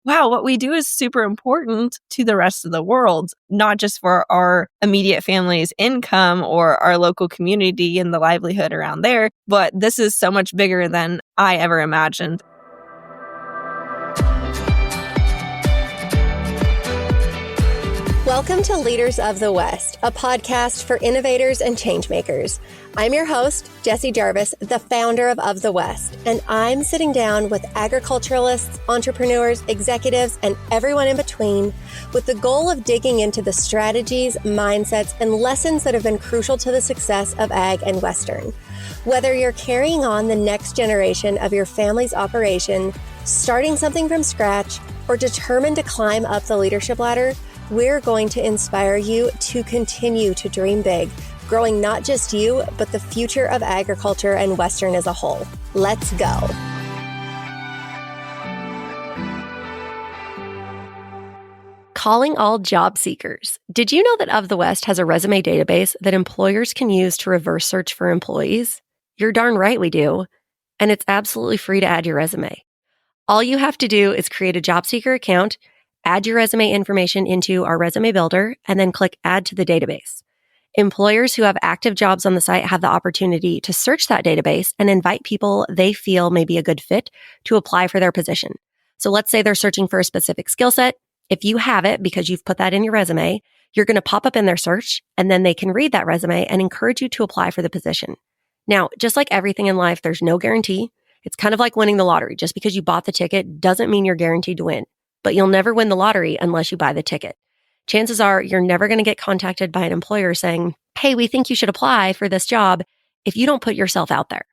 wow, what we do is super important to the rest of the world, not just for our immediate family's income or our local community and the livelihood around there, but this is so much bigger than I ever imagined. Welcome to Leaders of the West, a podcast for innovators and changemakers. I'm your host, Jessie Jarvis, the founder of the West, and I'm sitting down with agriculturalists, entrepreneurs, executives, and everyone in between with the goal of digging into the strategies, mindsets, and lessons that have been crucial to the success of ag and Western. Whether you're carrying on the next generation of your family's operation, starting something from scratch, or determined to climb up the leadership ladder, we're going to inspire you to continue to dream big, growing not just you, but the future of agriculture and Western as a whole. Let's go. Calling all job seekers. Did you know that Of the West has a resume database that employers can use to reverse search for employees? You're darn right we do. And it's absolutely free to add your resume. All you have to do is create a job seeker account, add your resume information into our resume builder, and then click Add to the database. Employers who have active jobs on the site have the opportunity to search that database and invite people they feel may be a good fit to apply for their position. So let's say they're searching for a specific skill set. If you have it because you've put that in your resume, you're going to pop up in their search, and then they can read that resume and encourage you to apply for the position. Now, just like everything in life, there's no guarantee. It's kind of like winning the lottery. Just because you bought the ticket doesn't mean you're guaranteed to win. But you'll never win the lottery unless you buy the ticket. Chances are you're never going to get contacted by an employer saying, hey, we think you should apply for this job if you don't put yourself out there.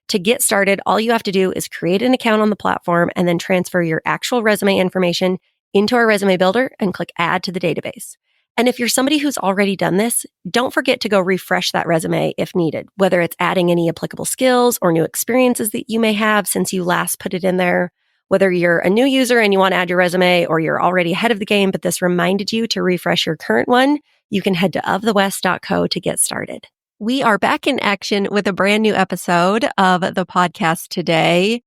To get started, all you have to do is create an account on the platform and then transfer your actual resume information into our resume builder and click Add to the database. And if you're somebody who's already done this, don't forget to go refresh that resume if needed, whether it's adding any applicable skills or new experiences that you may have since you last put it in there. Whether you're a new user and you want to add your resume or you're already ahead of the game, but this reminded you to refresh your current one, you can head to ofthewest.co to get started. We are back in action with a brand new episode of the podcast today.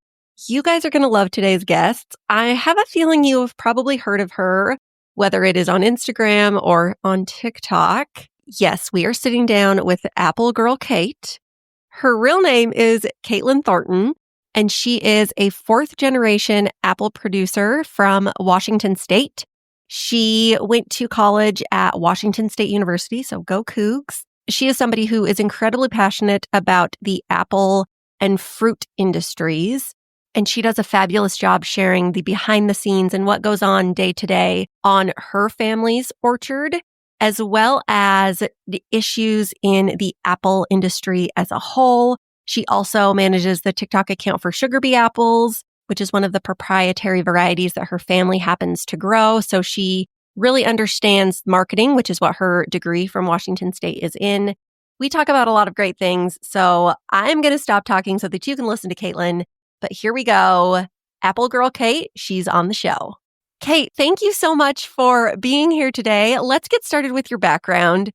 You guys are going to love today's guest. I have a feeling you have probably heard of her, whether it is on Instagram or on TikTok. Yes, we are sitting down with Apple Girl Kait. Her real name is Kaitlyn Thornton. And she is a fourth-generation apple producer from Washington State. She went to college at Washington State University, so go Cougs. She is somebody who is incredibly passionate about the apple and fruit industries, and she does a fabulous job sharing the behind the scenes and what goes on day to day on her family's orchard, as well as the issues in the apple industry as a whole. She also manages the TikTok account for Sugar Bee apples, which is one of the proprietary varieties that her family happens to grow. So she really understands marketing, which is what her degree from Washington State is in. We talk about a lot of great things. So I'm going to stop talking so that you can listen to Kaitlyn. But here we go. Apple Girl Kait, she's on the show. Kait, thank you so much for being here today. Let's get started with your background.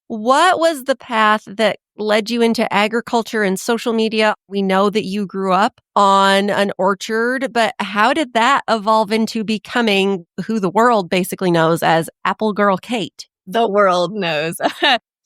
What was the path that led you into agriculture and social media? We know that you grew up on an orchard, but how did that evolve into becoming who the world basically knows as Apple Girl Kait? The world knows.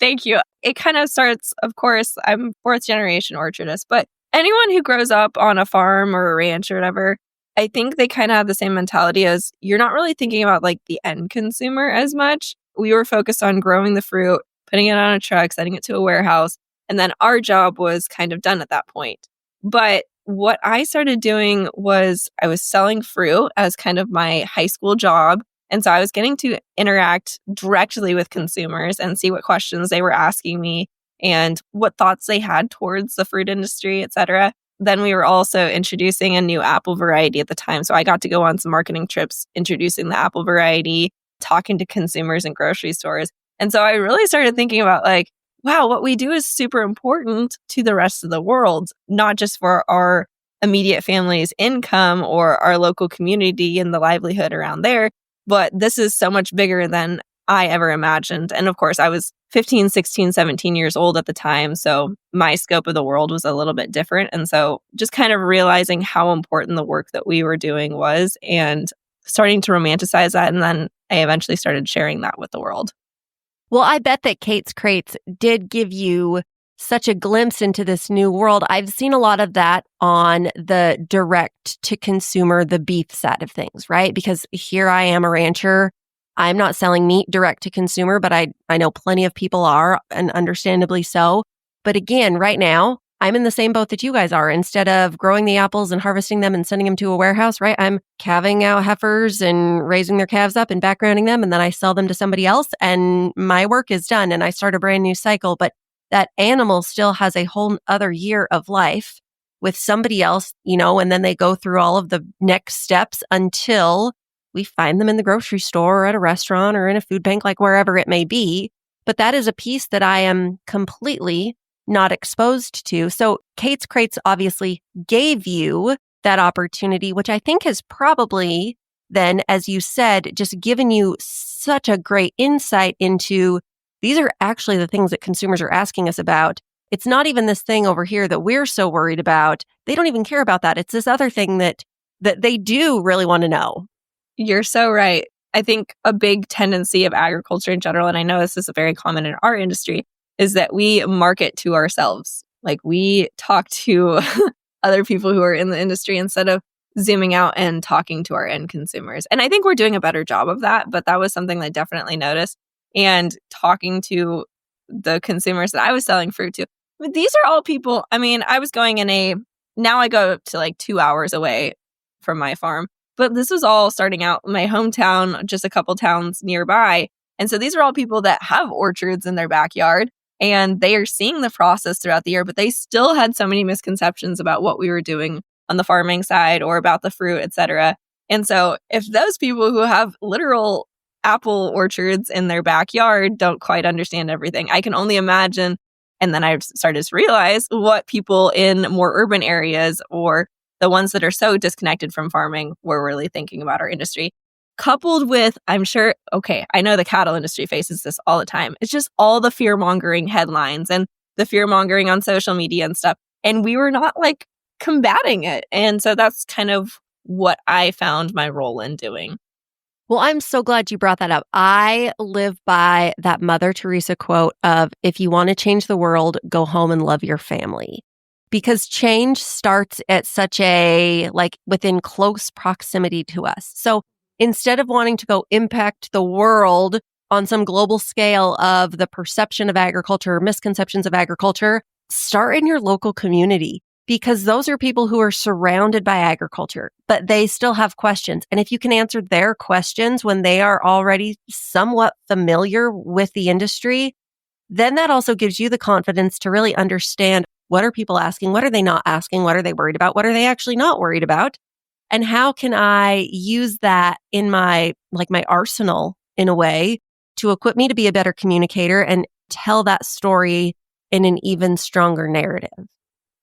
Thank you. It kind of starts, of course, I'm fourth generation orchardist, but anyone who grows up on a farm or a ranch or whatever, I think they kind of have the same mentality as you're not really thinking about like the end consumer as much. We were focused on growing the fruit, putting it on a truck, sending it to a warehouse. And then our job was kind of done at that point. But what I started doing was I was selling fruit as kind of my high school job. And so I was getting to interact directly with consumers and see what questions they were asking me and what thoughts they had towards the fruit industry, et cetera. Then we were also introducing a new apple variety at the time. So I got to go on some marketing trips introducing the apple variety, talking to consumers in grocery stores. And so I really started thinking about like, wow, what we do is super important to the rest of the world, not just for our immediate family's income or our local community and the livelihood around there, but this is so much bigger than I ever imagined. And of course, I was 15, 16, 17 years old at the time. So my scope of the world was a little bit different. And so just kind of realizing how important the work that we were doing was. And starting to romanticize that. And then I eventually started sharing that with the world. Well, I bet that Kate's Crates did give you such a glimpse into this new world. I've seen a lot of that on the direct to consumer, the beef side of things, right? Because here I am a rancher. I'm not selling meat direct to consumer, but I know plenty of people are, and understandably so. But again, right now, I'm in the same boat that you guys are. Instead of growing the apples and harvesting them and sending them to a warehouse, right? I'm calving out heifers and raising their calves up and backgrounding them, and then I sell them to somebody else, and my work is done, and I start a brand new cycle. But that animal still has a whole other year of life with somebody else, and then they go through all of the next steps until we find them in the grocery store or at a restaurant or in a food bank, like wherever it may be. But that is a piece that I am completely not exposed to. So Kate's Crates obviously gave you that opportunity, which I think has probably then, as you said, just given you such a great insight into these are actually the things that consumers are asking us about. It's not even this thing over here that we're so worried about. They don't even care about that. It's this other thing that they do really want to know. You're so right. I think a big tendency of agriculture in general, and I know this is very common in our industry, is that we market to ourselves. Like we talk to other people who are in the industry instead of zooming out and talking to our end consumers. And I think we're doing a better job of that, but that was something that I definitely noticed. And talking to the consumers that I was selling fruit to, but these are all people, I was going now I go to like 2 hours away from my farm, but this was all starting out in my hometown, just a couple towns nearby. And so these are all people that have orchards in their backyard and they are seeing the process throughout the year, but they still had so many misconceptions about what we were doing on the farming side or about the fruit, etc. And so if those people who have literal apple orchards in their backyard don't quite understand everything, I can only imagine. And then I started to realize what people in more urban areas or the ones that are so disconnected from farming were really thinking about our industry. Coupled with, I'm sure, I know the cattle industry faces this all the time. It's just all the fear-mongering headlines and the fear-mongering on social media and stuff. And we were not like combating it. And so that's kind of what I found my role in doing. Well, I'm so glad you brought that up. I live by that Mother Teresa quote of, if you want to change the world, go home and love your family. Because change starts at such within close proximity to us. So instead of wanting to go impact the world on some global scale of the perception of agriculture, misconceptions of agriculture, start in your local community. Because those are people who are surrounded by agriculture, but they still have questions. And if you can answer their questions when they are already somewhat familiar with the industry, then that also gives you the confidence to really understand, what are people asking? What are they not asking? What are they worried about? What are they actually not worried about? And how can I use that in my arsenal in a way to equip me to be a better communicator and tell that story in an even stronger narrative?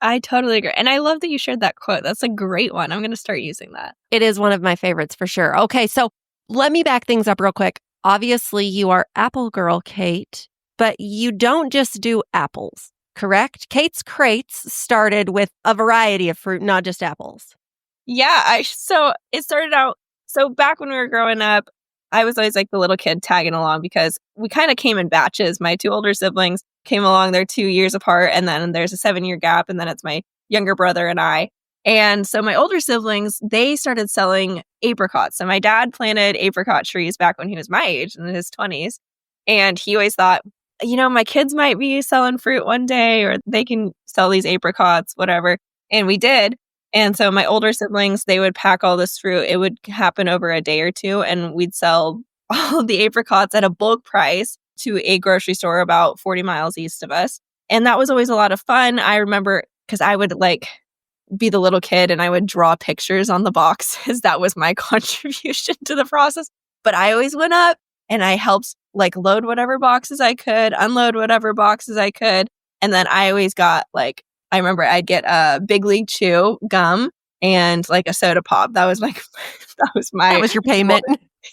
I totally agree. And I love that you shared that quote. That's a great one. I'm going to start using that. It is one of my favorites for sure. Okay, so let me back things up real quick. Obviously, you are Apple Girl Kait, but you don't just do apples, correct? Kate's Crates started with a variety of fruit, not just apples. Yeah, so it started out, so back when we were growing up, I was always like the little kid tagging along because we kind of came in batches. My two older siblings came along, they're 2 years apart, and then there's a 7-year gap, and then it's my younger brother and I. And so my older siblings, they started selling apricots. So my dad planted apricot trees back when he was my age, in his 20s. And he always thought, my kids might be selling fruit one day, or they can sell these apricots, whatever. And we did. And so my older siblings, they would pack all this fruit. It would happen over a day or two, and we'd sell all the apricots at a bulk price to a grocery store about 40 miles east of us. And that was always a lot of fun. I remember because I would be the little kid and I would draw pictures on the boxes. That was my contribution to the process. But I always went up and I helped load whatever boxes I could, unload whatever boxes I could. And then I always got I remember I'd get a Big League Chew gum and a soda pop. That was that was your payment.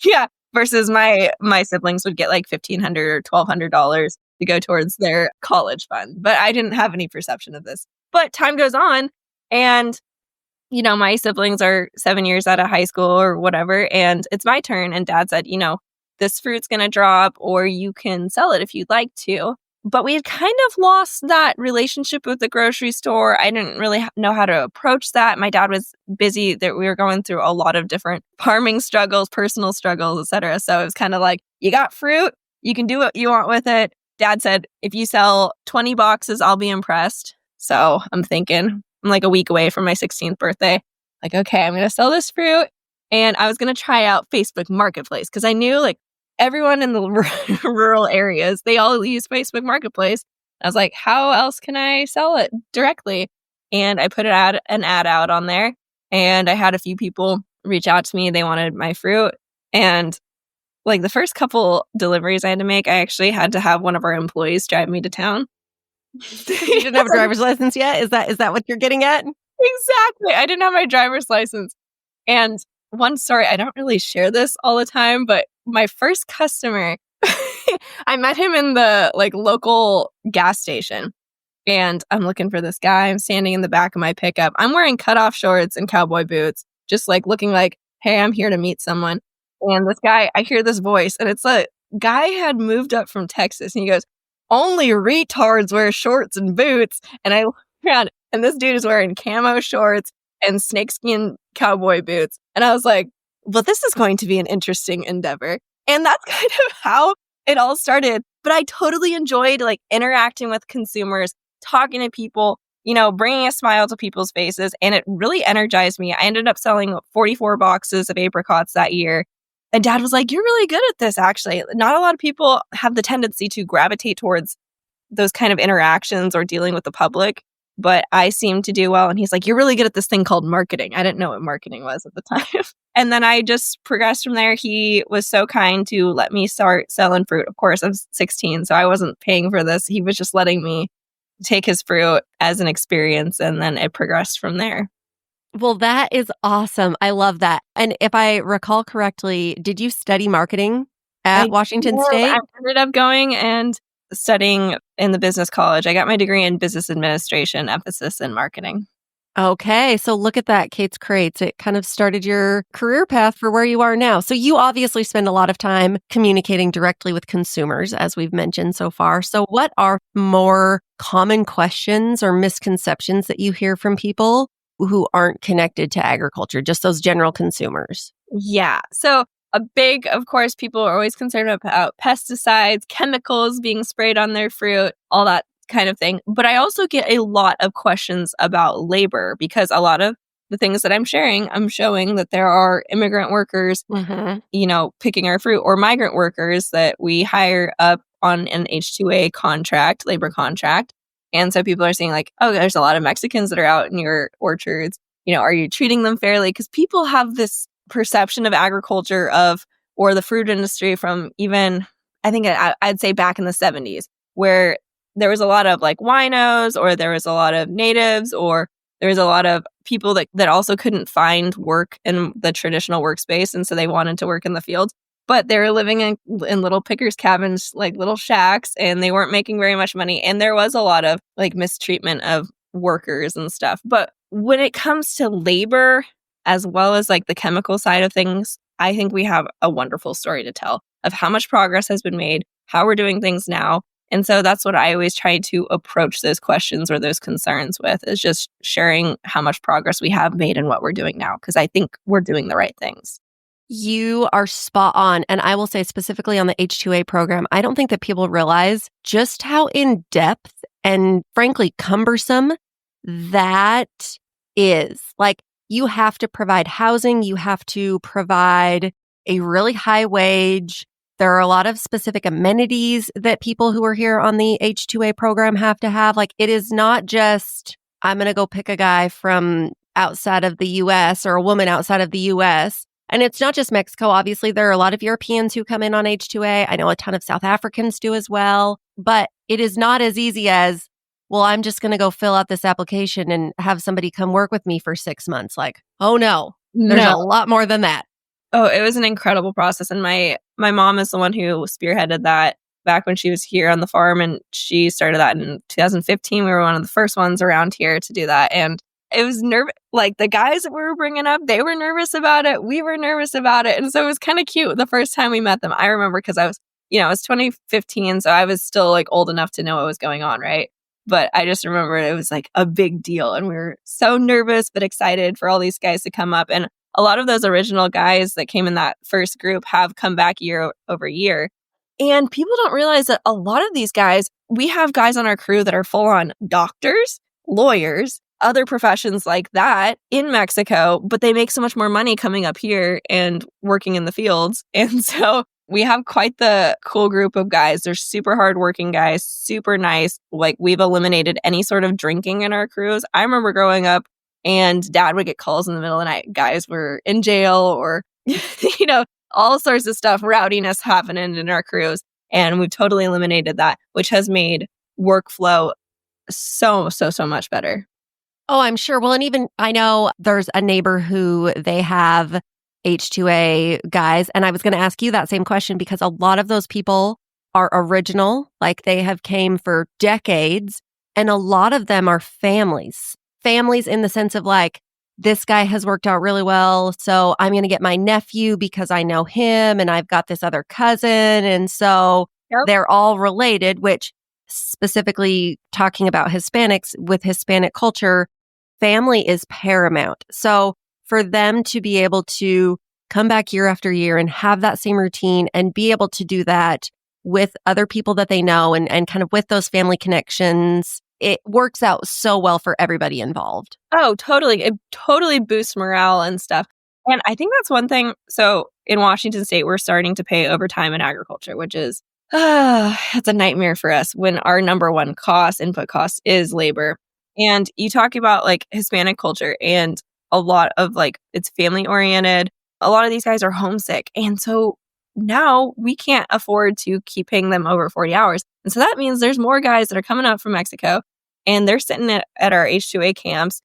Yeah. Versus my siblings would get $1,500 or $1,200 to go towards their college fund. But I didn't have any perception of this. But time goes on, and my siblings are 7 years out of high school or whatever, and it's my turn. And Dad said, this fruit's going to drop, or you can sell it if you'd like to. But we had kind of lost that relationship with the grocery store. I didn't really know how to approach that. My dad was busy. That we were going through a lot of different farming struggles, personal struggles, etc. So it was kind of like, you got fruit, you can do what you want with it. Dad said, if you sell 20 boxes, I'll be impressed. So I'm thinking, I'm like a week away from my 16th birthday. Like, okay, I'm going to sell this fruit. And I was going to try out Facebook Marketplace because I knew like everyone in the rural areas, they all use Facebook Marketplace. I was like, how else can I sell it directly? And I put an ad out on there, and I had a few people reach out to me. They wanted my fruit. And like the first couple deliveries I had to make, I actually had to have one of our employees drive me to town. You didn't have a driver's license yet? Is that what you're getting at? Exactly. I didn't have my driver's license. And one story, I don't really share this all the time, but my first customer, I met him in the like local gas station, and I'm looking for this guy. I'm standing in the back of my pickup. I'm wearing cutoff shorts and cowboy boots, just like looking like, hey, I'm here to meet someone. And this guy, I hear this voice, and it's a guy had moved up from Texas, and he goes, only retards wear shorts and boots. And I look around, and this dude is wearing camo shorts and snakeskin cowboy boots. And I was like, well, this is going to be an interesting endeavor. And that's kind of how it all started. But I totally enjoyed like interacting with consumers, talking to people, bringing a smile to people's faces. And it really energized me. I ended up selling 44 boxes of apricots that year. And Dad was like, you're really good at this, actually. Not a lot of people have the tendency to gravitate towards those kind of interactions or dealing with the public, but I seem to do well. And he's like, you're really good at this thing called marketing. I didn't know what marketing was at the time. And then I just progressed from there. He was so kind to let me start selling fruit. Of course, I was 16, so I wasn't paying for this. He was just letting me take his fruit as an experience, and then it progressed from there. Well, that is awesome. I love that. And if I recall correctly, did you study marketing at Washington State? I ended up going and studying in the business college. I got my degree in business administration, emphasis in marketing. Okay. So look at that, Kate's Crates. It kind of started your career path for where you are now. So you obviously spend a lot of time communicating directly with consumers, as we've mentioned so far. So what are more common questions or misconceptions that you hear from people who aren't connected to agriculture, just those general consumers? Yeah. So of course, people are always concerned about pesticides, chemicals being sprayed on their fruit, all that kind of thing. But I also get a lot of questions about labor, because a lot of the things that I'm sharing, I'm showing that there are immigrant workers, picking our fruit, or migrant workers that we hire up on an H-2A contract, labor contract. And so people are saying like, oh, there's a lot of Mexicans that are out in your orchards. Are you treating them fairly? Because people have this perception of agriculture or the fruit industry from even, I think I'd say back in the 70s, where there was a lot of like winos, or there was a lot of natives, or there was a lot of people that also couldn't find work in the traditional workspace. And so they wanted to work in the fields, but they were living in little pickers cabins, like little shacks, and they weren't making very much money. And there was a lot of like mistreatment of workers and stuff. But when it comes to labor, as well as like the chemical side of things, I think we have a wonderful story to tell of how much progress has been made, how we're doing things now. And so that's what I always try to approach those questions or those concerns with, is just sharing how much progress we have made and what we're doing now, because I think we're doing the right things. You are spot on. And I will say specifically on the H-2A program, I don't think that people realize just how in-depth and frankly cumbersome that is. Like, you have to provide housing, you have to provide a really high wage. There are a lot of specific amenities that people who are here on the H-2A program have to have. Like, it is not just, I'm going to go pick a guy from outside of the U.S. or a woman outside of the U.S. And it's not just Mexico. Obviously, there are a lot of Europeans who come in on H-2A. I know a ton of South Africans do as well. But it is not as easy as, well, I'm just going to go fill out this application and have somebody come work with me for 6 months. Like, oh no, there's a lot more than that. Oh, it was an incredible process. And my mom is the one who spearheaded that back when she was here on the farm. And she started that in 2015. We were one of the first ones around here to do that. And it was nervous. Like the guys that we were bringing up, they were nervous about it. We were nervous about it. And so it was kind of cute the first time we met them. I remember because it was 2015. So I was still like old enough to know what was going on, right? But I just remember it was like a big deal. And we were so nervous, but excited for all these guys to come up. And a lot of those original guys that came in that first group have come back year over year. And people don't realize that a lot of these guys, we have guys on our crew that are full on doctors, lawyers, other professions like that in Mexico, but they make so much more money coming up here and working in the fields. And so we have quite the cool group of guys. They're super hardworking guys, super nice. Like we've eliminated any sort of drinking in our crews. I remember growing up and dad would get calls in the middle of the night. Guys were in jail or, all sorts of stuff, rowdiness happening in our crews. And we've totally eliminated that, which has made workflow so much better. Oh, I'm sure. Well, and even I know there's a neighbor who they have H2A guys. And I was going to ask you that same question because a lot of those people are original, like they have came for decades. And a lot of them are families in the sense of like, this guy has worked out really well. So I'm going to get my nephew because I know him and I've got this other cousin. And so they're all related, which specifically talking about Hispanics with Hispanic culture, family is paramount. So for them to be able to come back year after year and have that same routine and be able to do that with other people that they know and kind of with those family connections, it works out so well for everybody involved. Oh, totally. It totally boosts morale and stuff. And I think that's one thing. So in Washington State, we're starting to pay overtime in agriculture, which is, it's a nightmare for us when our number one input cost is labor. And you talk about like Hispanic culture and a lot of like, it's family oriented. A lot of these guys are homesick. And so now we can't afford to keep paying them over 40 hours. And so that means there's more guys that are coming up from Mexico and they're sitting at our H2A camps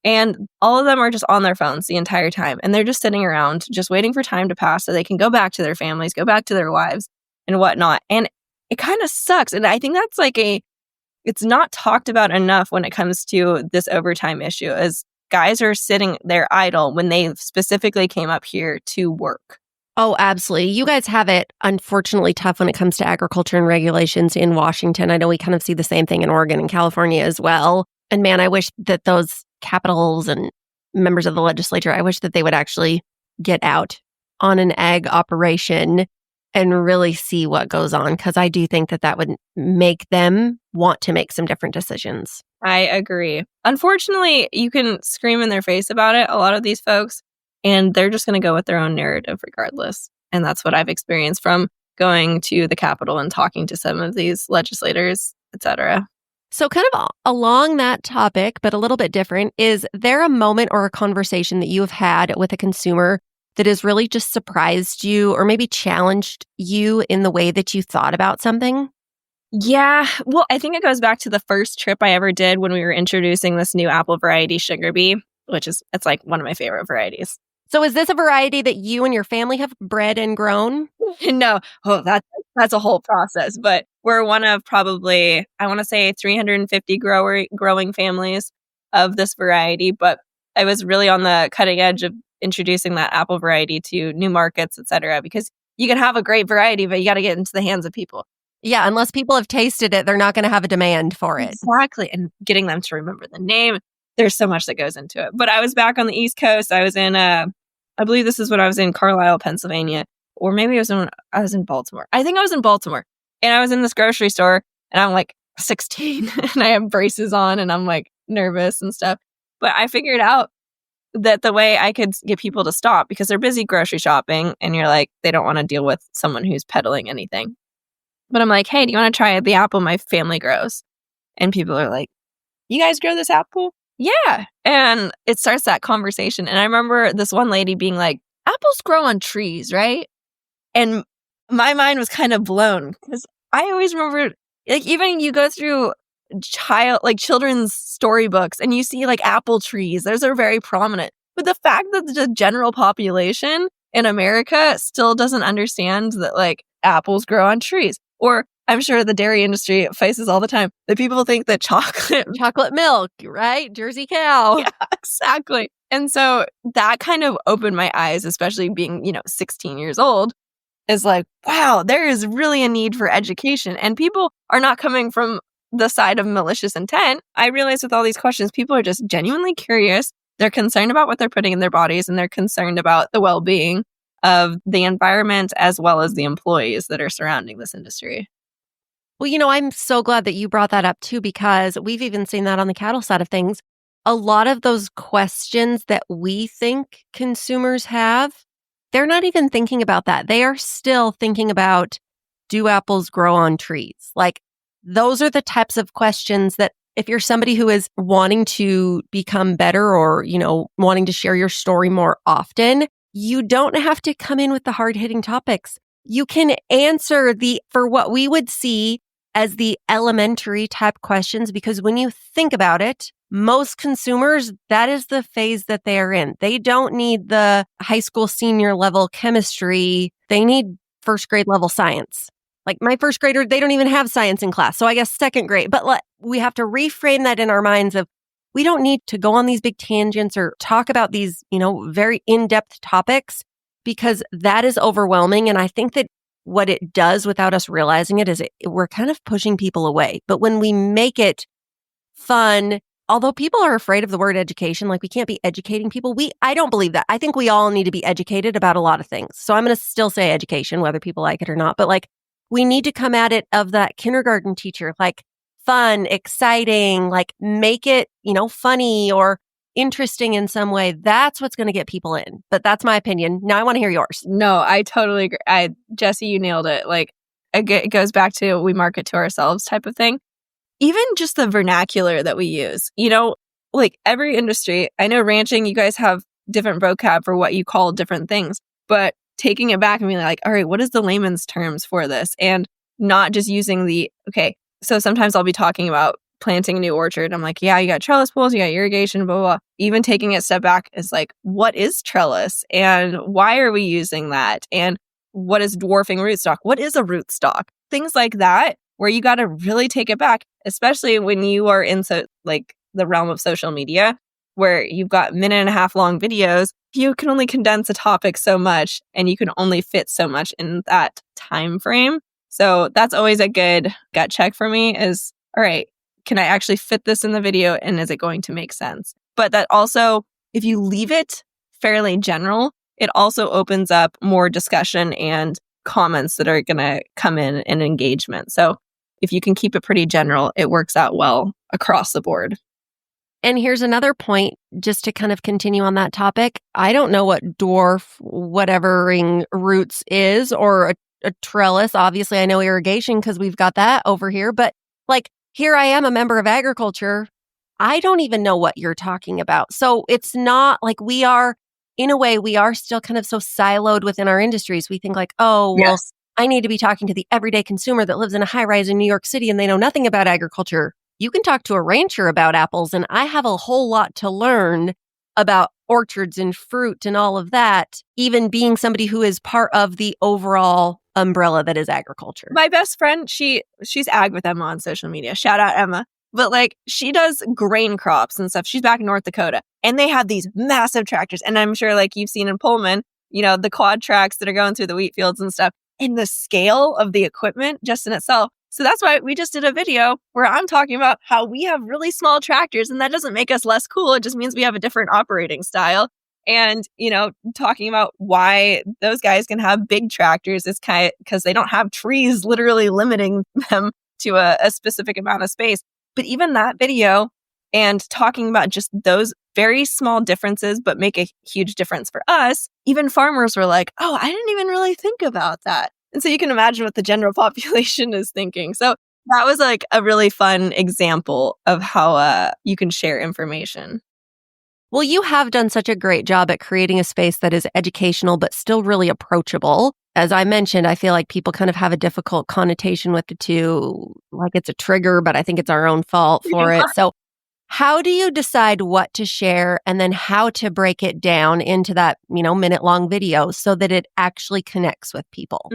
and all of them are just on their phones the entire time. And they're just sitting around, just waiting for time to pass so they can go back to their families, go back to their wives and whatnot. And it kind of sucks. And I think that's like it's not talked about enough when it comes to this overtime issue is guys are sitting there idle when they specifically came up here to work. Oh, absolutely. You guys have it, unfortunately, tough when it comes to agriculture and regulations in Washington. I know we kind of see the same thing in Oregon and California as well. And man, I wish that those capitals and members of the legislature, I wish that they would actually get out on an ag operation and really see what goes on, because I do think that would make them want to make some different decisions. I agree. Unfortunately, you can scream in their face about it, a lot of these folks, and they're just going to go with their own narrative regardless. And that's what I've experienced from going to the Capitol and talking to some of these legislators, etc. So kind of along that topic, but a little bit different, is there a moment or a conversation that you have had with a consumer that has really just surprised you or maybe challenged you in the way that you thought about something? Yeah. Well, I think it goes back to the first trip I ever did when we were introducing this new apple variety Sugar Bee, it's like one of my favorite varieties. So is this a variety that you and your family have bred and grown? No. Oh, that's a whole process. But we're one of probably, I want to say 350 growing families of this variety. But I was really on the cutting edge of introducing that apple variety to new markets, etc. Because you can have a great variety, but you got to get into the hands of people. Yeah, unless people have tasted it, they're not going to have a demand for it. Exactly. And getting them to remember the name. There's so much that goes into it. But I was back on the East Coast. I was in, I believe this is when I was in Carlisle, Pennsylvania. Or maybe it was when I was in Baltimore. I think I was in Baltimore. And I was in this grocery store and I'm like 16 and I have braces on and I'm like nervous and stuff. But I figured out that the way I could get people to stop, because they're busy grocery shopping and you're like, they don't want to deal with someone who's peddling anything. But I'm like, hey, do you want to try the apple my family grows? And people are like, you guys grow this apple? Yeah. And it starts that conversation. And I remember this one lady being like, apples grow on trees, right? And my mind was kind of blown because I always remember, like, even you go through children's storybooks and you see like apple trees, those are very prominent. But the fact that the general population in America still doesn't understand that like apples grow on trees. Or I'm sure the dairy industry faces all the time that people think that chocolate milk, right? Jersey cow. Yeah, exactly. And so that kind of opened my eyes, especially being, 16 years old, is like, wow, there is really a need for education. And people are not coming from the side of malicious intent. I realize with all these questions, people are just genuinely curious. They're concerned about what they're putting in their bodies, and they're concerned about the well-being of the environment as well as the employees that are surrounding this industry. Well, I'm so glad that you brought that up too, because we've even seen that on the cattle side of things. A lot of those questions that we think consumers have, they're not even thinking about that. They are still thinking about, do apples grow on trees? Like, those are the types of questions that if you're somebody who is wanting to become better or, wanting to share your story more often, you don't have to come in with the hard-hitting topics. You can answer for what we would see as the elementary type questions, because when you think about it, most consumers, that is the phase that they are in. They don't need the high school senior level chemistry. They need first grade level science. Like my first grader, they don't even have science in class. So I guess second grade. But we have to reframe that in our minds of, we don't need to go on these big tangents or talk about these, very in-depth topics, because that is overwhelming. And I think that what it does without us realizing it is we're kind of pushing people away. But when we make it fun, although people are afraid of the word education, like we can't be educating people. I don't believe that. I think we all need to be educated about a lot of things. So I'm going to still say education, whether people like it or not. But we need to come at it of that kindergarten teacher, like fun, exciting, like make it, funny or interesting in some way. That's what's going to get people in. But that's my opinion. Now I want to hear yours. No, I totally agree. Jesse, you nailed it. It goes back to we market to ourselves type of thing. Even just the vernacular that we use, every industry, I know ranching, you guys have different vocab for what you call different things, but taking it back and being like, all right, what is the layman's terms for this? And not just using so sometimes I'll be talking about planting a new orchard. I'm like, yeah, you got trellis pools, you got irrigation, blah, blah, blah. Even taking a step back is like, what is trellis and why are we using that? And what is dwarfing rootstock? What is a rootstock? Things like that, where you got to really take it back, especially when you are in the realm of social media, where you've got minute-and-a-half long videos. You can only condense a topic so much, and you can only fit so much in that time frame. So that's always a good gut check for me is, all right, can I actually fit this in the video, and is it going to make sense? But that also, if you leave it fairly general, it also opens up more discussion and comments that are going to come in and engagement. So if you can keep it pretty general, it works out well across the board. And here's another point, just to kind of continue on that topic. I don't know what dwarf whatevering roots is, or a trellis. Obviously, I know irrigation because we've got that over here. But here I am, a member of agriculture. I don't even know what you're talking about. So it's not like we are, in a way, we are still kind of so siloed within our industries. We think oh, well, yes, I need to be talking to the everyday consumer that lives in a high rise in New York City and they know nothing about agriculture. You can talk to a rancher about apples, and I have a whole lot to learn about orchards and fruit and all of that, even being somebody who is part of the overall umbrella that is agriculture. My best friend, she's ag with Emma on social media. Shout out Emma. But she does grain crops and stuff. She's back in North Dakota, and they have these massive tractors. And I'm sure you've seen in Pullman, the quad tracks that are going through the wheat fields and stuff, and the scale of the equipment just in itself. So that's why we just did a video where I'm talking about how we have really small tractors, and that doesn't make us less cool. It just means we have a different operating style. And, talking about why those guys can have big tractors is kind of because they don't have trees literally limiting them to a specific amount of space. But even that video and talking about just those very small differences, but make a huge difference for us, even farmers were like, oh, I didn't even really think about that. And so you can imagine what the general population is thinking. So that was a really fun example of how you can share information. Well, you have done such a great job at creating a space that is educational, but still really approachable. As I mentioned, I feel like people kind of have a difficult connotation with the two, like it's a trigger, but I think it's our own fault for it. So how do you decide what to share and then how to break it down into that, minute-long video so that it actually connects with people?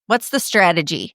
What's the strategy?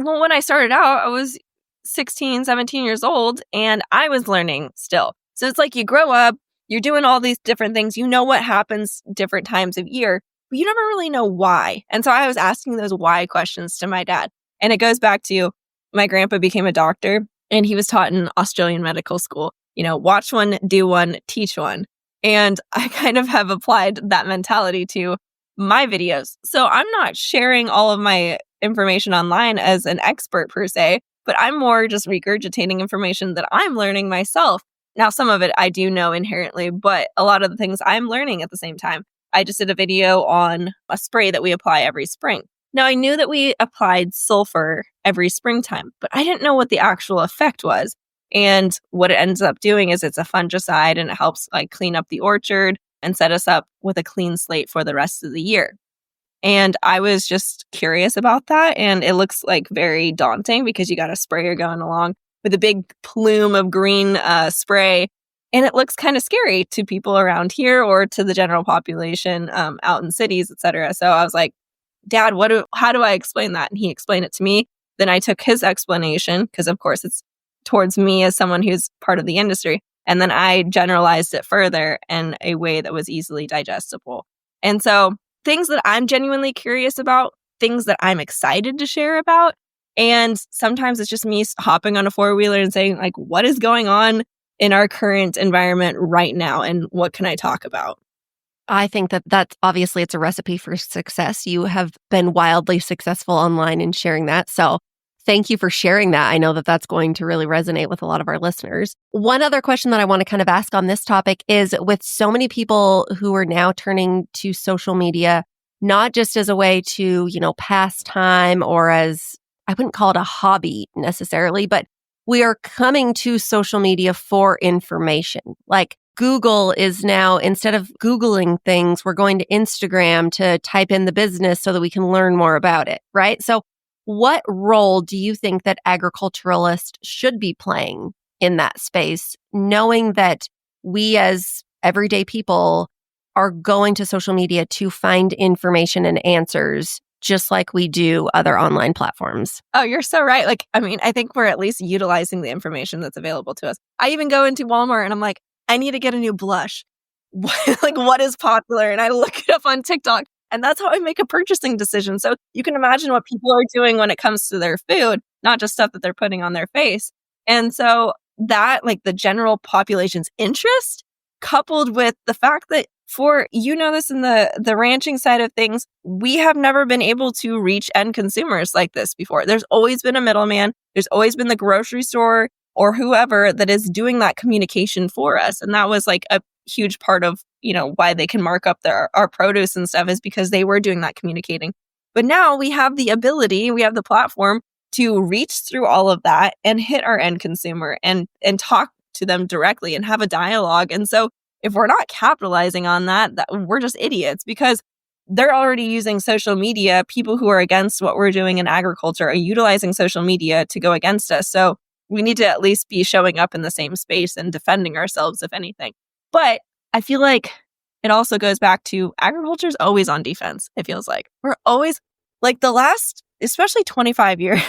Well, when I started out, I was 16, 17 years old, and I was learning still. So it's like you grow up, you're doing all these different things. You know what happens different times of year, but you never really know why. And so I was asking those why questions to my dad. And it goes back to my grandpa became a doctor, and he was taught in Australian medical school. Watch one, do one, teach one. And I kind of have applied that mentality to my videos. So I'm not sharing all of my information online as an expert per se, but I'm more just regurgitating information that I'm learning myself. Now, some of it I do know inherently, but a lot of the things I'm learning at the same time. I just did a video on a spray that we apply every spring. Now, I knew that we applied sulfur every springtime, but I didn't know what the actual effect was. And what it ends up doing is it's a fungicide, and it helps clean up the orchard and set us up with a clean slate for the rest of the year. And I was just curious about that. And it looks very daunting because you got a sprayer going along with a big plume of green spray. And it looks kind of scary to people around here or to the general population out in cities, etc. So I was like, Dad, how do I explain that? And he explained it to me. Then I took his explanation because, of course, it's towards me as someone who's part of the industry. And then I generalized it further in a way that was easily digestible. And so things that I'm genuinely curious about, things that I'm excited to share about. And sometimes it's just me hopping on a four-wheeler and saying, what is going on in our current environment right now? And what can I talk about? I think that's obviously it's a recipe for success. You have been wildly successful online in sharing that. So thank you for sharing that. I know that that's going to really resonate with a lot of our listeners. One other question that I want to kind of ask on this topic is with so many people who are now turning to social media, not just as a way to, pass time or as, I wouldn't call it a hobby necessarily, but we are coming to social media for information. Google is now, instead of Googling things, we're going to Instagram to type in the business so that we can learn more about it, right? So what role do you think that agriculturalists should be playing in that space, knowing that we as everyday people are going to social media to find information and answers just like we do other online platforms? Oh, you're so right. I think we're at least utilizing the information that's available to us. I even go into Walmart and I'm like, I need to get a new blush. What is popular? And I look it up on TikTok. And that's how I make a purchasing decision. So you can imagine what people are doing when it comes to their food, not just stuff that they're putting on their face. And so that, the general population's interest, coupled with the fact that this in the ranching side of things, we have never been able to reach end consumers like this before. There's always been a middleman. There's always been the grocery store or whoever that is doing that communication for us. And that was a huge part of, why they can mark up our produce and stuff is because they were doing that communicating. But now we have the ability, we have the platform to reach through all of that and hit our end consumer and talk to them directly and have a dialogue. And so if we're not capitalizing on that, we're just idiots because they're already using social media. People who are against what we're doing in agriculture are utilizing social media to go against us. So we need to at least be showing up in the same space and defending ourselves, if anything. But I feel like it also goes back to agriculture's always on defense. It feels like we're always the last, especially 25 years,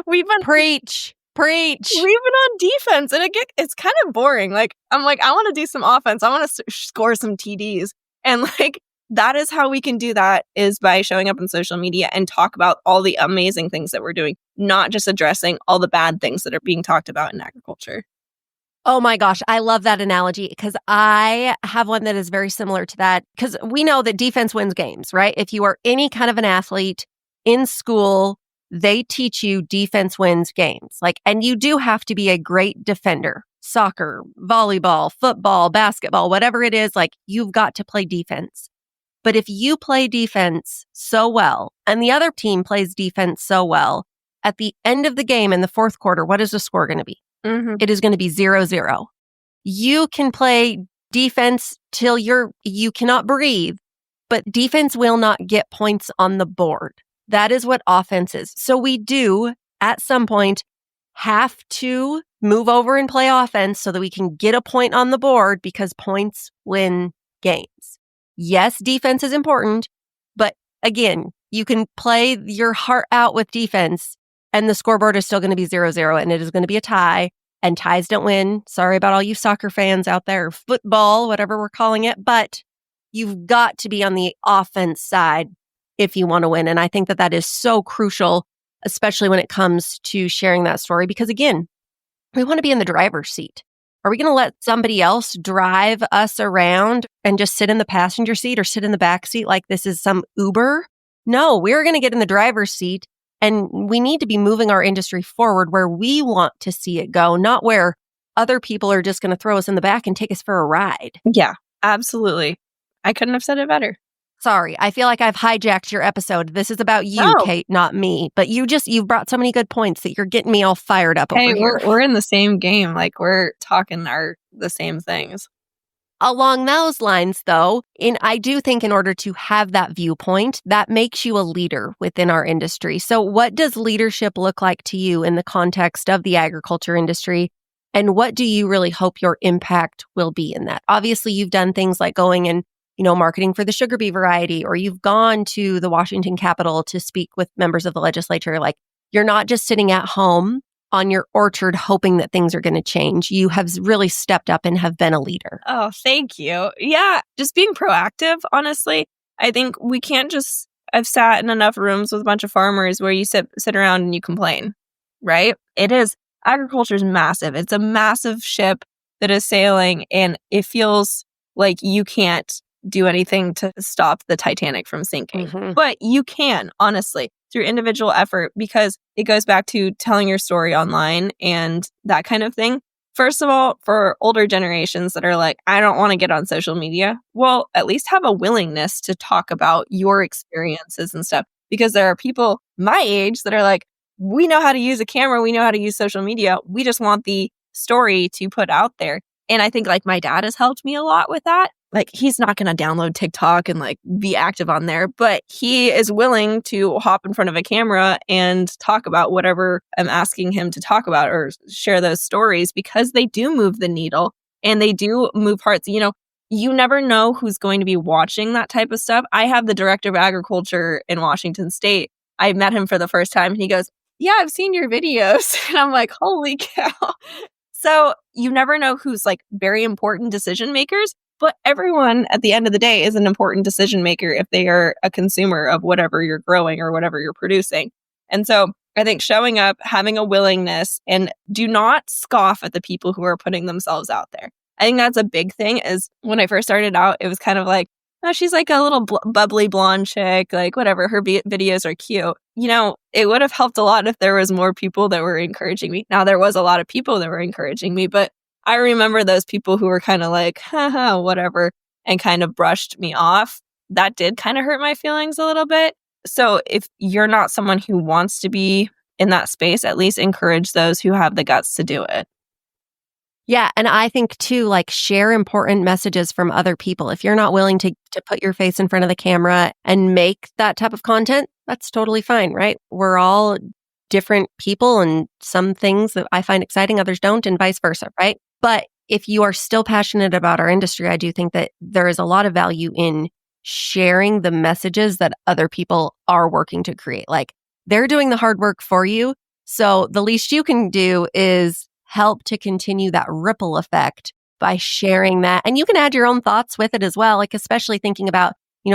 we've been Preach. We've been on defense, and it's kind of boring. I want to do some offense. I want to score some TDs, and that is how we can do that is by showing up on social media and talk about all the amazing things that we're doing, not just addressing all the bad things that are being talked about in agriculture. Oh my gosh, I love that analogy because I have one that is very similar to that because we know that defense wins games, right? If you are any kind of an athlete in school, they teach you defense wins games. And you do have to be a great defender. Soccer, volleyball, football, basketball, whatever it is, you've got to play defense. But if you play defense so well and the other team plays defense so well, at the end of the game in the fourth quarter, what is the score going to be? Mm-hmm. It is going to be 0-0. You can play defense till you cannot breathe, but defense will not get points on the board. That is what offense is. So we do, at some point, have to move over and play offense so that we can get a point on the board because points win games. Yes, defense is important, but again, you can play your heart out with defense and the scoreboard is still going to be 0-0, and it is going to be a tie, and ties don't win. Sorry about all you soccer fans out there, or football, whatever we're calling it, but you've got to be on the offense side if you want to win. And I think that that is so crucial, especially when it comes to sharing that story, because again, we want to be in the driver's seat. Are we going to let somebody else drive us around and just sit in the passenger seat or sit in the back seat like this is some Uber? No, we're going to get in the driver's seat, and we need to be moving our industry forward where we want to see it go, not where other people are just going to throw us in the back and take us for a ride. Yeah, absolutely. I couldn't have said it better. Sorry, I feel like I've hijacked your episode. This is about you, No. Kait, not me. But you've brought so many good points that you're getting me all fired up over here. We're in the same game. Like, we're talking the same things. Along those lines, though, I do think in order to have that viewpoint, that makes you a leader within our industry. So what does leadership look like to you in the context of the agriculture industry? And what do you really hope your impact will be in that? Obviously, you've done things like going and marketing for the sugar bee variety, or you've gone to the Washington Capitol to speak with members of the legislature. Like, you're not just sitting at home on your orchard hoping that things are going to change. You have really stepped up and have been a leader. Oh, thank you. Yeah, just being proactive, honestly. I think we can't just... I've sat in enough rooms with a bunch of farmers where you sit around and you complain, right? Agriculture is massive. It's a massive ship that is sailing, and it feels like you can't do anything to stop the Titanic from sinking. Mm-hmm. But you can, honestly, through individual effort, because it goes back to telling your story online and that kind of thing. First of all, for older generations that are like, I don't want to get on social media, well, at least have a willingness to talk about your experiences and stuff. Because there are people my age that are like, we know how to use a camera, we know how to use social media, we just want the story to put out there. And I think like my dad has helped me a lot with that. Like, he's not going to download TikTok and like be active on there, but he is willing to hop in front of a camera and talk about whatever I'm asking him to talk about, or share those stories, because they do move the needle and they do move hearts. You never know who's going to be watching that type of stuff. I have the director of agriculture in Washington State. I met him for the first time and he goes, yeah, I've seen your videos. And I'm like, holy cow. So you never know who's like very important decision makers, but everyone at the end of the day is an important decision maker if they are a consumer of whatever you're growing or whatever you're producing. And so I think showing up, having a willingness, and do not scoff at the people who are putting themselves out there. I think that's a big thing. Is when I first started out, it was kind of like, oh, she's like a little bubbly blonde chick, like whatever, her videos are cute. It would have helped a lot if there was more people that were encouraging me. Now, there was a lot of people that were encouraging me, but I remember those people who were kind of like, haha, whatever, and kind of brushed me off. That did kind of hurt my feelings a little bit. So if you're not someone who wants to be in that space, at least encourage those who have the guts to do it. Yeah. And I think too, like, share important messages from other people. If you're not willing to put your face in front of the camera and make that type of content, that's totally fine, right? We're all different people, and some things that I find exciting, others don't, and vice versa, right? But if you are still passionate about our industry, I do think that there is a lot of value in sharing the messages that other people are working to create. Like, they're doing the hard work for you. So the least you can do is help to continue that ripple effect by sharing that. And you can add your own thoughts with it as well, like especially thinking about,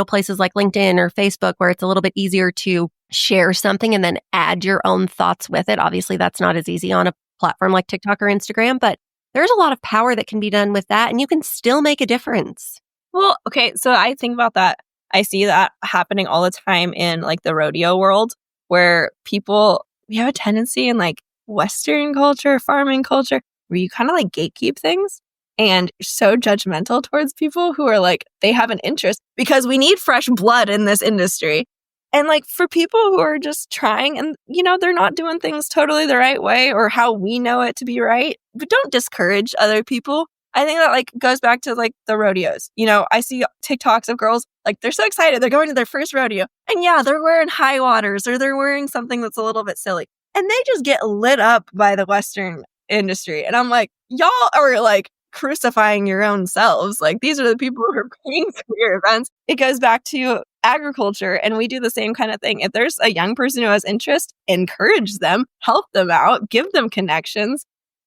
places like LinkedIn or Facebook, where it's a little bit easier to share something and then add your own thoughts with it. Obviously, that's not as easy on a platform like TikTok or Instagram, but there's a lot of power that can be done with that, and you can still make a difference. Well, okay, so I think about that. I see that happening all the time in like the rodeo world, where we have a tendency in like Western culture, farming culture, where you kind of like gatekeep things and you're so judgmental towards people who are like, they have an interest, because we need fresh blood in this industry. And like, for people who are just trying and, they're not doing things totally the right way or how we know it to be right, but don't discourage other people. I think that like goes back to like the rodeos. I see TikToks of girls, like, they're so excited. They're going to their first rodeo. And yeah, they're wearing high waters, or they're wearing something that's a little bit silly. And they just get lit up by the Western industry. And I'm like, y'all are like crucifying your own selves. Like, these are the people who are paying for your events. It goes back to agriculture, and we do the same kind of thing. If there's a young person who has interest, encourage them, help them out, give them connections,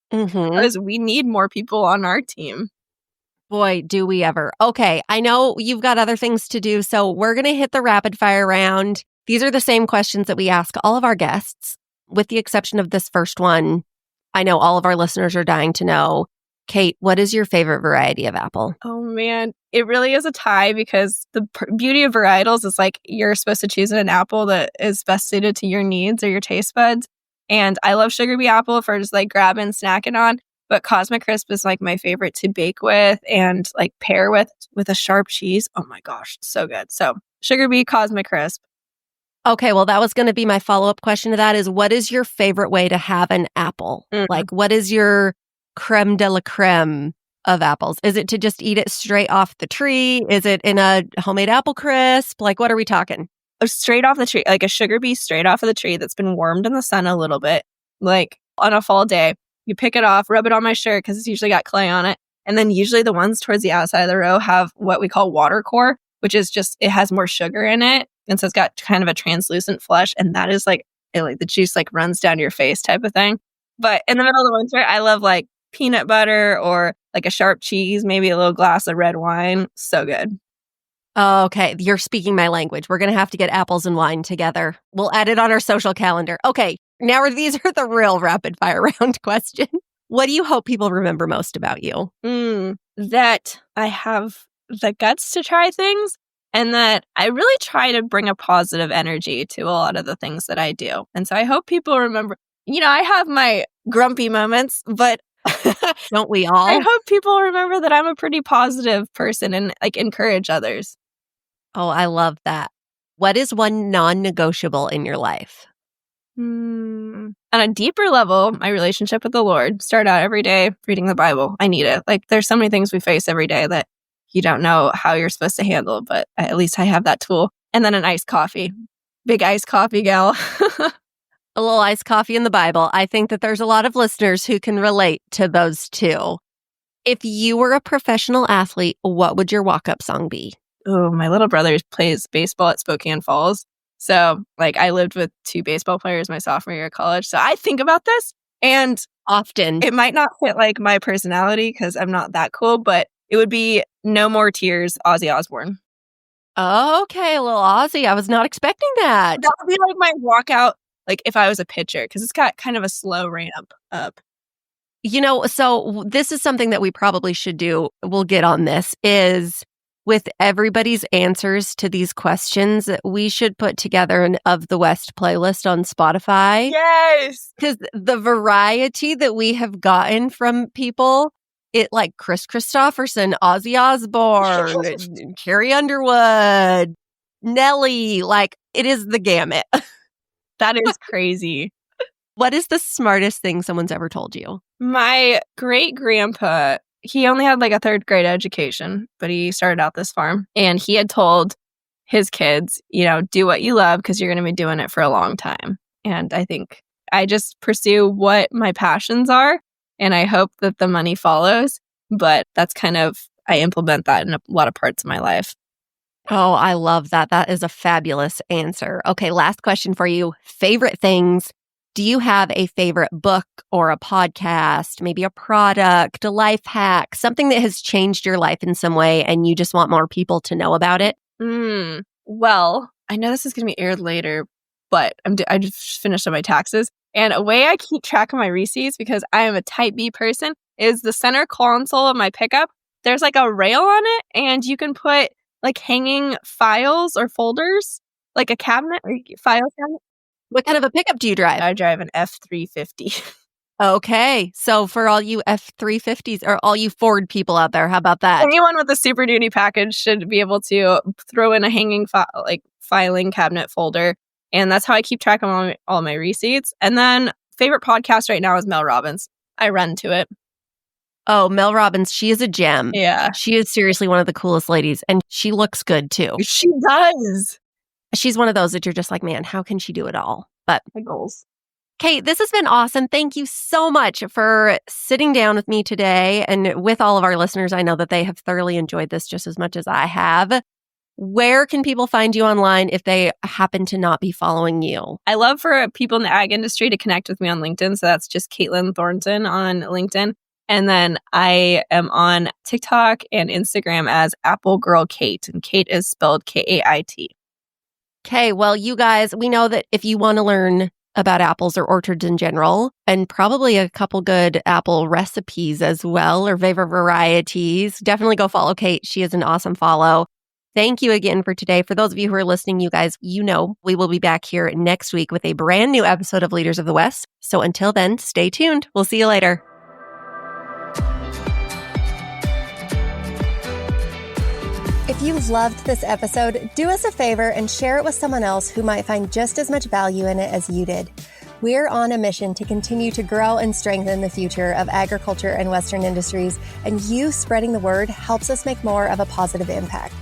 because we need more people on our team. Boy, do we ever. Okay, I know you've got other things to do, so we're going to hit the rapid fire round. These are the same questions that we ask all of our guests, with the exception of this first one. I know all of our listeners are dying to know. Kait, what is your favorite variety of apple? Oh, man. It really is a tie, because the beauty of varietals is like you're supposed to choose an apple that is best suited to your needs or your taste buds. And I love sugar bee apple for just like grabbing, snacking on. But Cosmic Crisp is like my favorite to bake with and like pair with a sharp cheese. Oh my gosh, so good. So sugar bee, Cosmic Crisp. Okay, well, that was going to be my follow-up question to that is, what is your favorite way to have an apple? Like, what is your creme de la creme of apples? Is it to just eat it straight off the tree? Is it in a homemade apple crisp? Like, what are we talking? Straight off the tree, like a sugar bee straight off of the tree that's been warmed in the sun a little bit. Like on a fall day, you pick it off, rub it on my shirt because it's usually got clay on it. And then usually the ones towards the outside of the row have what we call water core, which is just, it has more sugar in it. And so it's got kind of a translucent flesh. And that is like the juice like runs down your face type of thing. But in the middle of the winter, I love like peanut butter or like a sharp cheese, maybe a little glass of red wine. So good. Okay, you're speaking my language. We're going to have to get apples and wine together. We'll add it on our social calendar. Okay, now these are the real rapid fire round questions. What do you hope people remember most about you? That I have the guts to try things, and that I really try to bring a positive energy to a lot of the things that I do. And so I hope people remember, I have my grumpy moments, but don't we all? I hope people remember that I'm a pretty positive person and like encourage others. Oh, I love that. What is one non-negotiable in your life? On a deeper level, my relationship with the Lord. Start out every day reading the Bible. I need it. Like, there's so many things we face every day that you don't know how you're supposed to handle, but at least I have that tool. And then an iced coffee. Big iced coffee gal. A little iced coffee in the Bible. I think that there's a lot of listeners who can relate to those two. If you were a professional athlete, what would your walk-up song be? Oh, my little brother plays baseball at Spokane Falls. So, like, I lived with 2 baseball players my sophomore year of college. So I think about this, and often it might not fit like my personality because I'm not that cool, but it would be No More Tears, Ozzy Osbourne. Okay, a little Ozzy. I was not expecting that. That would be like my walkout, like if I was a pitcher, because it's got kind of a slow ramp up. So this is something that we probably should do. We'll get on this, is with everybody's answers to these questions, we should put together an Of the West playlist on Spotify. Yes! Because the variety that we have gotten from people, it like Chris Christopherson, Ozzy Osbourne, Carrie Underwood, Nelly, like it is the gamut. That is crazy. What is the smartest thing someone's ever told you? My great-grandpa, he only had like a 3rd grade education, but he started out this farm. And he had told his kids, do what you love because you're going to be doing it for a long time. And I think I just pursue what my passions are, and I hope that the money follows. But that's kind of, I implement that in a lot of parts of my life. Oh, I love that. That is a fabulous answer. Okay, last question for you. Favorite things. Do you have a favorite book or a podcast, maybe a product, a life hack, something that has changed your life in some way and you just want more people to know about it? Well, I know this is going to be aired later, but I just finished up my taxes. And a way I keep track of my receipts, because I am a type B person, is the center console of my pickup. There's like a rail on it, and you can put like hanging files or folders, like a cabinet or file cabinet. What kind of a pickup do you drive? I drive an F350. Okay. So for all you F350s or all you Ford people out there, how about that? Anyone with a Super Duty package should be able to throw in a hanging filing cabinet folder. And that's how I keep track of all my receipts. And then favorite podcast right now is Mel Robbins. I run to it. Oh, Mel Robbins, she is a gem. Yeah. She is seriously one of the coolest ladies. And she looks good too. She does. She's one of those that you're just like, man, how can she do it all? But my goals. Kait, this has been awesome. Thank you so much for sitting down with me today and with all of our listeners. I know that they have thoroughly enjoyed this just as much as I have. Where can people find you online if they happen to not be following you? I love for people in the ag industry to connect with me on LinkedIn. So that's just Kaitlyn Thornton on LinkedIn. And then I am on TikTok and Instagram as Apple Girl Kait. And Kait is spelled Kait. Okay, well, you guys, we know that if you want to learn about apples or orchards in general, and probably a couple good apple recipes as well, or favorite varieties, definitely go follow Kait. She is an awesome follow. Thank you again for today. For those of you who are listening, you guys, you know we will be back here next week with a brand new episode of Leaders of the West. So until then, stay tuned. We'll see you later. If you loved this episode, do us a favor and share it with someone else who might find just as much value in it as you did. We're on a mission to continue to grow and strengthen the future of agriculture and Western industries, and you spreading the word helps us make more of a positive impact.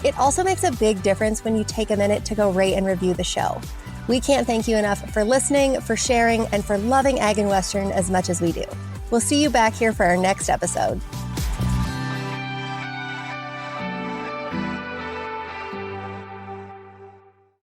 It also makes a big difference when you take a minute to go rate and review the show. We can't thank you enough for listening, for sharing, and for loving Ag and Western as much as we do. We'll see you back here for our next episode.